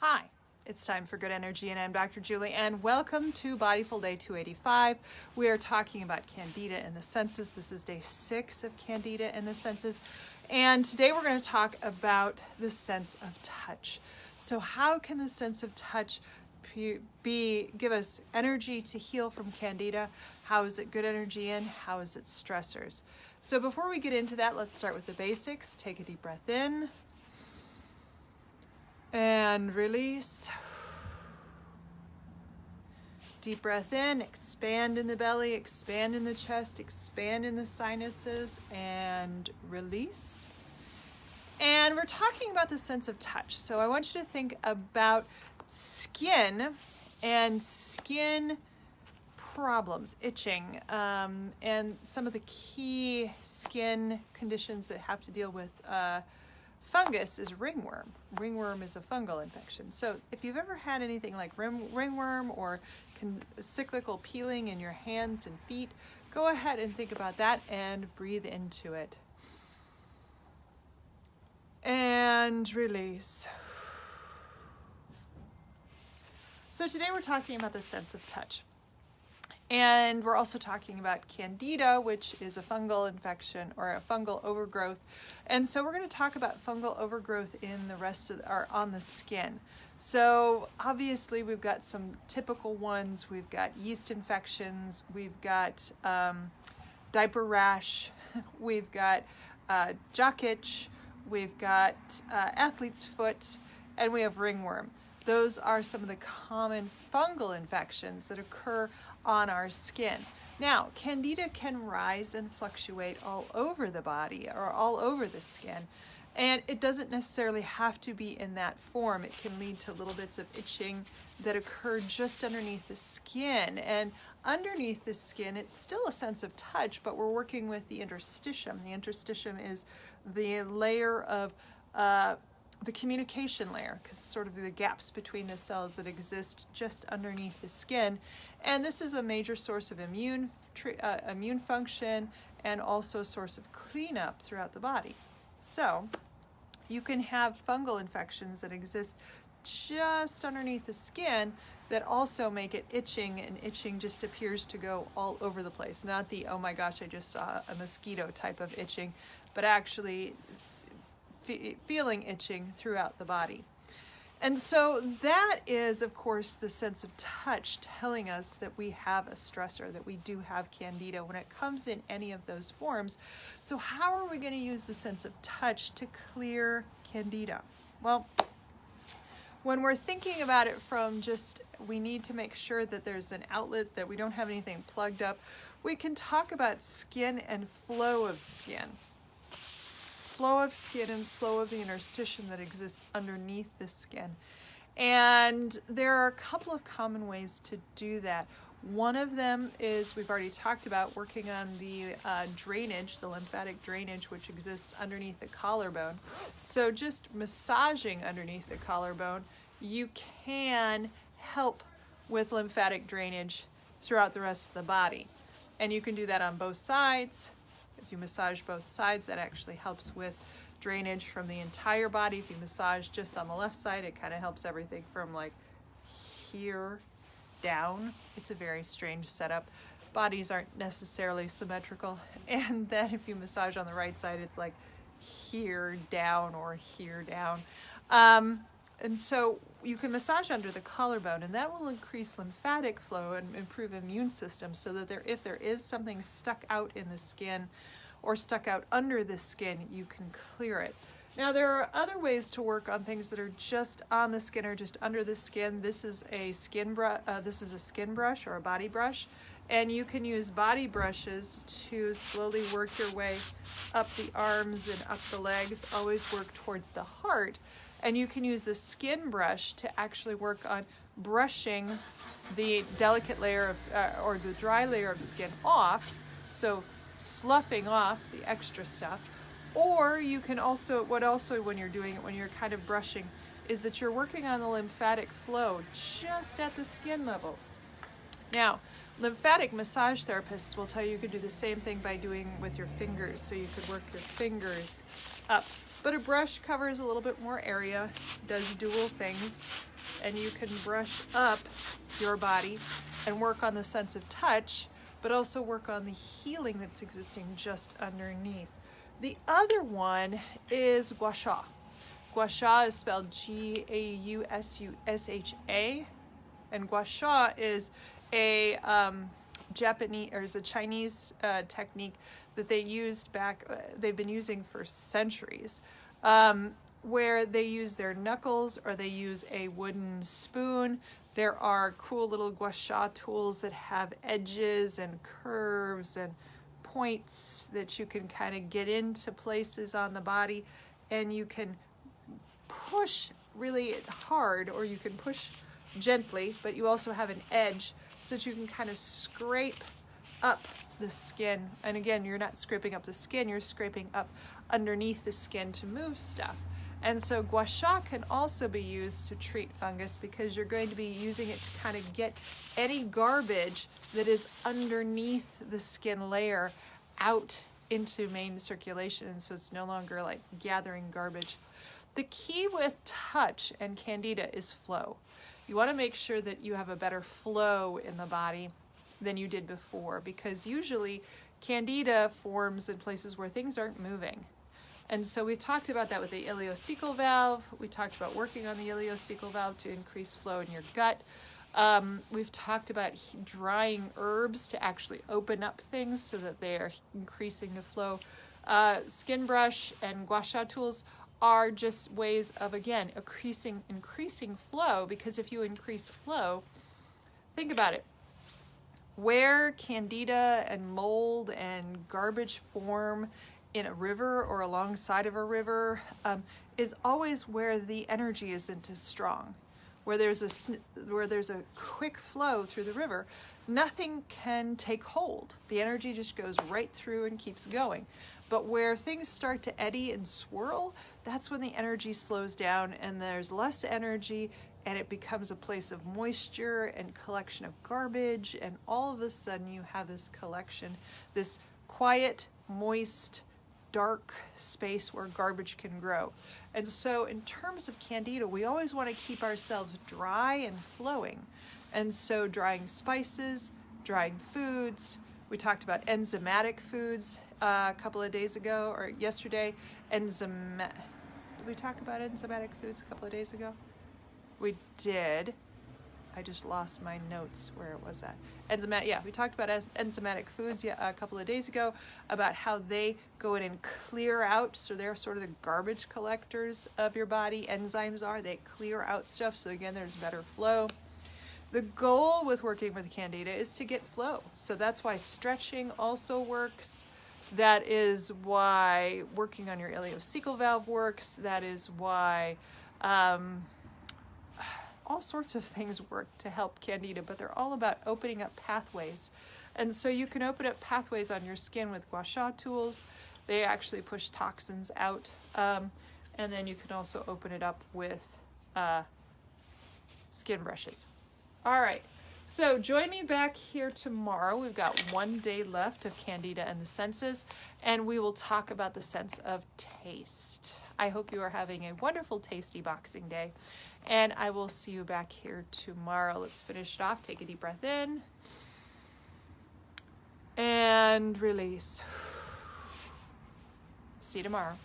Hi, it's time for Good Energy, and I'm Dr. Julie, and welcome to Bodyful Day 285. We are talking about Candida in the senses. This is day 6 of Candida in the senses, and today we're going to talk about the sense of touch. So how can the sense of touch give us energy to heal from Candida? How is it good energy in? How is it stressors? So before we get into that, let's start with the basics. Take a deep breath in and release. Deep breath in, expand in the belly, expand in the chest, expand in the sinuses, and release. And we're talking about the sense of touch. So I want you to think about skin and skin problems, itching, and some of the key skin conditions that have to deal with fungus is ringworm. Ringworm is a fungal infection. So if you've ever had anything like ringworm or cyclical peeling in your hands and feet, go ahead and think about that and breathe into it. And release. So today we're talking about the sense of touch. And we're also talking about Candida, which is a fungal infection or a fungal overgrowth. And so we're going to talk about fungal overgrowth in the rest of on the skin. So obviously we've got some typical ones. We've got yeast infections. We've got diaper rash. We've got jock itch. We've got athlete's foot, and we have ringworm. Those are some of the common fungal infections that occur on our skin. Now, Candida can rise and fluctuate all over the body or all over the skin, and it doesn't necessarily have to be in that form. It can lead to little bits of itching that occur just underneath the skin, and underneath the skin it's still a sense of touch, but we're working with the interstitium. The interstitium is the layer of the communication layer, because sort of the gaps between the cells that exist just underneath the skin. And this is a major source of immune function and also a source of cleanup throughout the body. So you can have fungal infections that exist just underneath the skin that also make it itching, and itching just appears to go all over the place. Not the, oh my gosh, I just saw a mosquito type of itching, but actually feeling itching throughout the body. And so that is, of course, the sense of touch telling us that we have a stressor, that we do have Candida when it comes in any of those forms. So how are we going to use the sense of touch to clear Candida? Well, when we're thinking about it from just, we need to make sure that there's an outlet, that we don't have anything plugged up, we can talk about skin and flow of skin. Flow of skin and flow of the interstitium that exists underneath the skin. And there are a couple of common ways to do that. One of them is, we've already talked about, working on the drainage, the lymphatic drainage, which exists underneath the collarbone. So just massaging underneath the collarbone, you can help with lymphatic drainage throughout the rest of the body. And you can do that on both sides. If you massage both sides, that actually helps with drainage from the entire body. If you massage just on the left side, it kind of helps everything from like here down. It's a very strange setup. Bodies aren't necessarily symmetrical. And then if you massage on the right side, it's like here down or here down. And so you can massage under the collarbone, and that will increase lymphatic flow and improve immune system, so that if there is something stuck out in the skin or stuck out under the skin, you can clear it. Now, there are other ways to work on things that are just on the skin or just under the skin. This is a skin brush or a body brush, and you can use body brushes to slowly work your way up the arms and up the legs. Always work towards the heart. And you can use the skin brush to actually work on brushing the delicate layer of, or the dry layer of skin off, so sloughing off the extra stuff. Or you can also, when you're doing it, when you're kind of brushing, is that you're working on the lymphatic flow just at the skin level. Now, lymphatic massage therapists will tell you can do the same thing by doing with your fingers, so you could work your fingers up. But a brush covers a little bit more area, does dual things. and you can brush up your body and work on the sense of touch, but also work on the healing that's existing just underneath. The other one is gua sha. Gua sha is spelled G-A-U-S-U-S-H-A, and gua sha is a Chinese technique that they used back, they've been using for centuries, where they use their knuckles or they use a wooden spoon. There are cool little gua sha tools that have edges and curves and points that you can kind of get into places on the body, and you can push really hard or you can push gently, but you also have an edge so that you can kind of scrape up the skin. And again, you're not scraping up the skin, you're scraping up underneath the skin to move stuff. And so gua sha can also be used to treat fungus because you're going to be using it to kind of get any garbage that is underneath the skin layer out into main circulation, and so it's no longer like gathering garbage. The key with touch and Candida is flow. You want to make sure that you have a better flow in the body than you did before, because usually Candida forms in places where things aren't moving. And so we talked about that with the ileocecal valve. We talked about working on the ileocecal valve to increase flow in your gut. We've talked about drying herbs to actually open up things so that they are increasing the flow. Skin brush and gua sha tools are just ways of, again, increasing flow, because if you increase flow, think about it. Where Candida and mold and garbage form in a river or alongside of a river is always where the energy isn't as strong. Where there's a quick flow through the river, nothing can take hold. The energy just goes right through and keeps going. But where things start to eddy and swirl, that's when the energy slows down and there's less energy, and it becomes a place of moisture and collection of garbage, and all of a sudden you have this collection, this quiet, moist, dark space where garbage can grow. And so in terms of Candida, we always want to keep ourselves dry and flowing. And so drying spices, drying foods, we talked about enzymatic foods a couple of days ago, or yesterday. Did we talk about enzymatic foods a couple of days ago? We did. I just lost my notes where it was at. We talked about enzymatic foods a couple of days ago, about how they go in and clear out, so they're sort of the garbage collectors of your body. Enzymes are, they clear out stuff, so again, there's better flow. The goal with working with Candida is to get flow, so that's why stretching also works. That is why working on your ileocecal valve works. That is why all sorts of things work to help Candida, but they're all about opening up pathways. And so you can open up pathways on your skin with gua sha tools. They actually push toxins out. And then you can also open it up with skin brushes. All right, so join me back here tomorrow. We've got one day left of Candida and the senses, and we will talk about the sense of taste. I hope you are having a wonderful, tasty Boxing Day. And I will see you back here tomorrow. Let's finish it off. Take a deep breath in. And release. See you tomorrow.